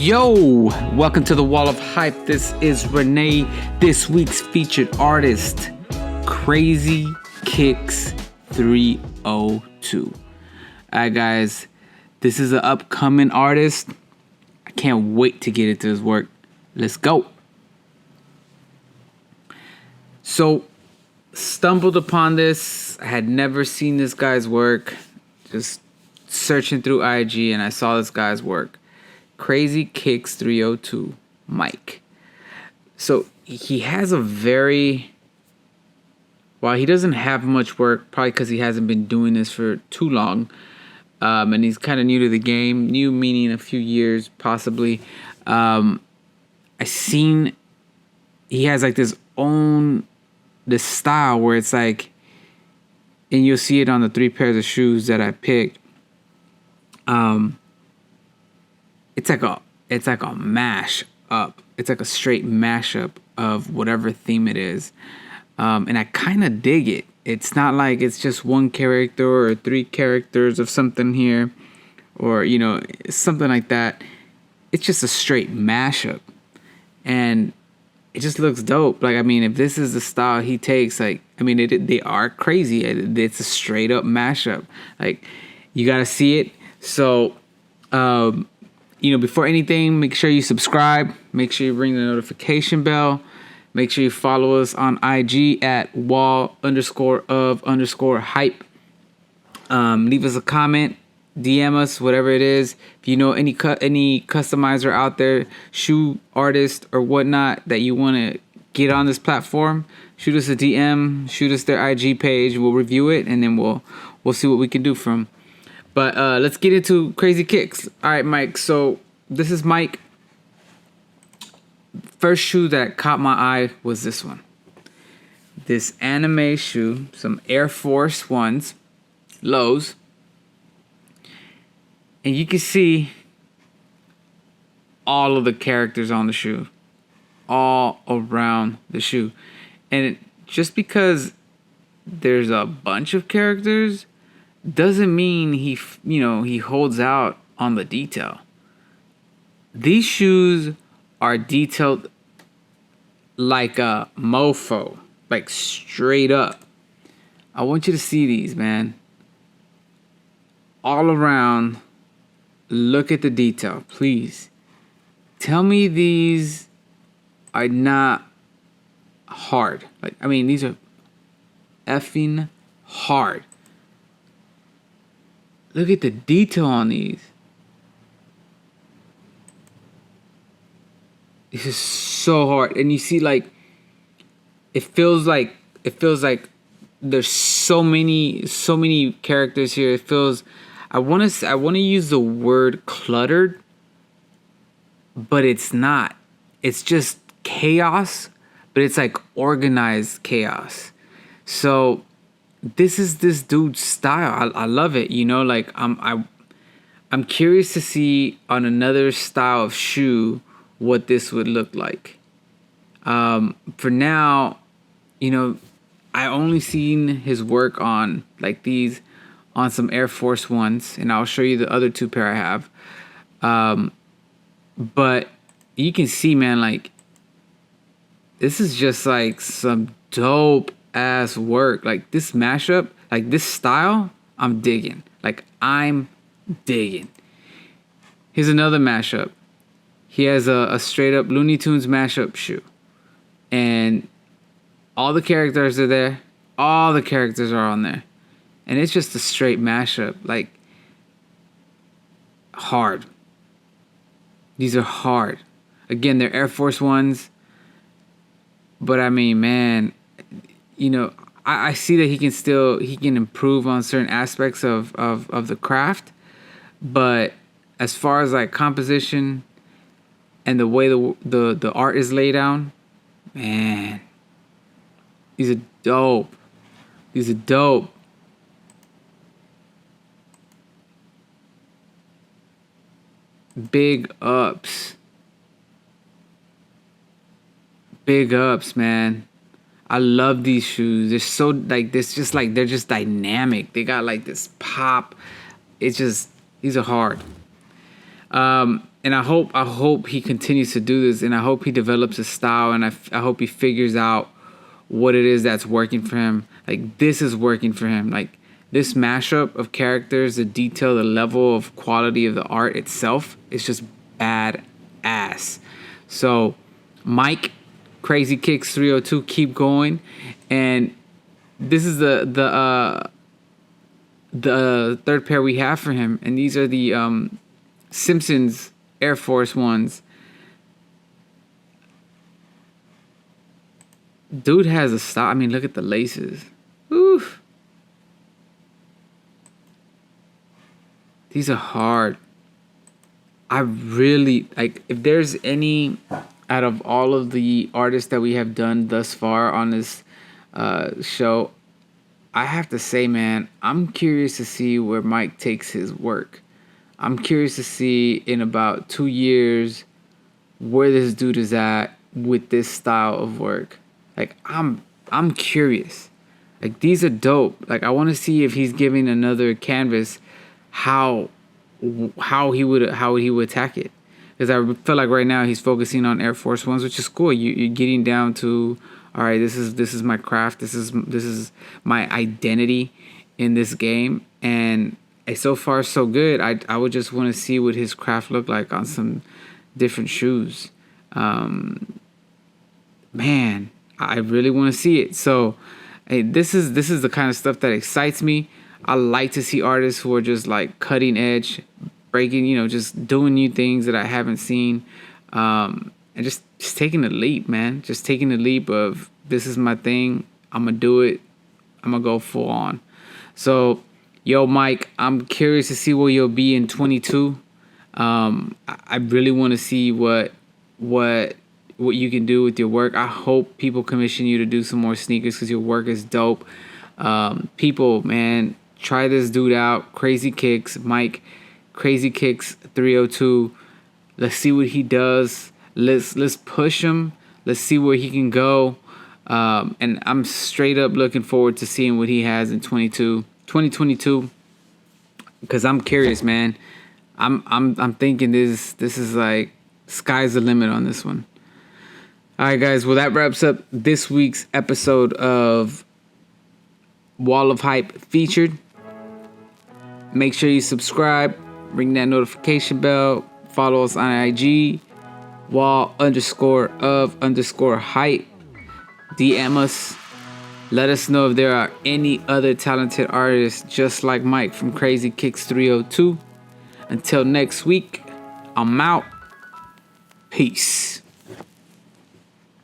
Yo, welcome to the Wall of Hype. This is Renee, this week's featured artist, Krazii Kickz 302. Alright guys, this is an upcoming artist. I can't wait to get into his work. Let's go. So, stumbled upon this. I had never seen this guy's work. Just searching through IG and I saw this guy's work. Krazii Kickz 302 Mike. So he has a very, while he doesn't have much work, probably because he hasn't been doing this for too long, and he's kind of new to the game, new meaning a few years possibly. I seen he has like this style where it's like, and you'll see it on the 3 pairs of shoes that I picked. It's like a mash up. It's like a straight mashup of whatever theme it is. And I kind of dig it. It's not like it's just one character or 3 characters of something here or, you know, something like that. It's just a straight mashup. And it just looks dope. Like, I mean, if this is the style he takes, like, I mean, they are crazy. It's a straight up mashup. Like, you got to see it. So, you know, before anything, make sure you subscribe. Make sure you ring the notification bell. Make sure you follow us on IG at wall_of_hype. Leave us a comment. DM us, whatever it is. If you know any customizer out there, shoe artist or whatnot that you want to get on this platform, shoot us a DM. Shoot us their IG page. We'll review it and then we'll see what we can do from. But let's get into Krazii Kickz. All right, Mike. So this is Mike. First shoe that caught my eye was this one. This anime shoe, some Air Force Ones, lows. And you can see all of the characters on the shoe. All around the shoe. And just because there's a bunch of characters doesn't mean he holds out on the detail. These shoes are detailed like a mofo, like straight up. I want you to see these, man. All around, look at the detail, please. Tell me these are not hard. Like, I mean, these are effing hard. Look at the detail on these. This is so hard. And you see, like, it feels like there's so many characters here. It feels, I want to use the word cluttered, but it's not. It's just chaos, but it's like organized chaos. So this is this dude's style. I love it. You know, like I'm curious to see on another style of shoe what this would look like. For now, you know, I only seen his work on like these, on some Air Force Ones, and I'll show you the other 2 pair I have. But you can see, man, like this is just like some dope ass work. Like this mashup, like this style, I'm digging. Like I'm digging. Here's another mashup. He has a straight up Looney Tunes mashup shoe. And all the characters are there. All the characters are on there. And it's just a straight mashup. Like hard. These are hard. Again, they're Air Force Ones. But I mean, man, you know, I see that he can improve on certain aspects of the craft. But as far as like composition and the way the art is laid down, man, these are dope. These are dope. Big ups. Big ups, man. I love these shoes. They're so like this, just like they're just dynamic. They got like this pop. It's just, these are hard. And I hope he continues to do this, and I hope he develops a style, and I hope he figures out what it is that's working for him. Like, this is working for him. Like, this mashup of characters, the detail, the level of quality of the art itself is just badass. So, Mike, Krazii Kickz 302, keep going. And this is the third pair we have for him, and these are the Simpsons Air Force ones. Dude has a style. I mean, look at the laces. Oof. These are hard. I really like, if there's any out of all of the artists that we have done thus far on this show, I have to say, man, I'm curious to see where Mike takes his work. I'm curious to see in about 2 years where this dude is at with this style of work. Like, I'm curious. Like, these are dope. Like, I want to see if he's giving another canvas how he would attack it. Because I feel like right now he's focusing on Air Force Ones, which is cool. You're getting down to, all right, this is my craft. This is my identity in this game, and so far so good. I would just want to see what his craft looked like on some different shoes. Man, I really want to see it. So, hey, this is the kind of stuff that excites me. I like to see artists who are just like cutting edge, breaking, just doing new things that I haven't seen, and just taking the leap, man. Just taking the leap of, this is my thing. I'm gonna do it. I'm gonna go full on. So, yo, Mike, I'm curious to see where you'll be in 22. I really want to see what you can do with your work. I hope people commission you to do some more sneakers because your work is dope. People, man, try this dude out. Krazii Kickz, Mike, Krazii Kickz 302. Let's see what he does. Let's push him. Let's see where he can go. And I'm straight up looking forward to seeing what he has in 2022. Because I'm curious, man. I'm thinking this is like, sky's the limit on this one. All right, guys. Well, that wraps up this week's episode of Wall of Hype Featured. Make sure you subscribe, ring that notification bell, follow us on IG, wall_of_hype. DM us. Let us know if there are any other talented artists just like Mike from Krazii Kickz 302. Until next week, I'm out. Peace.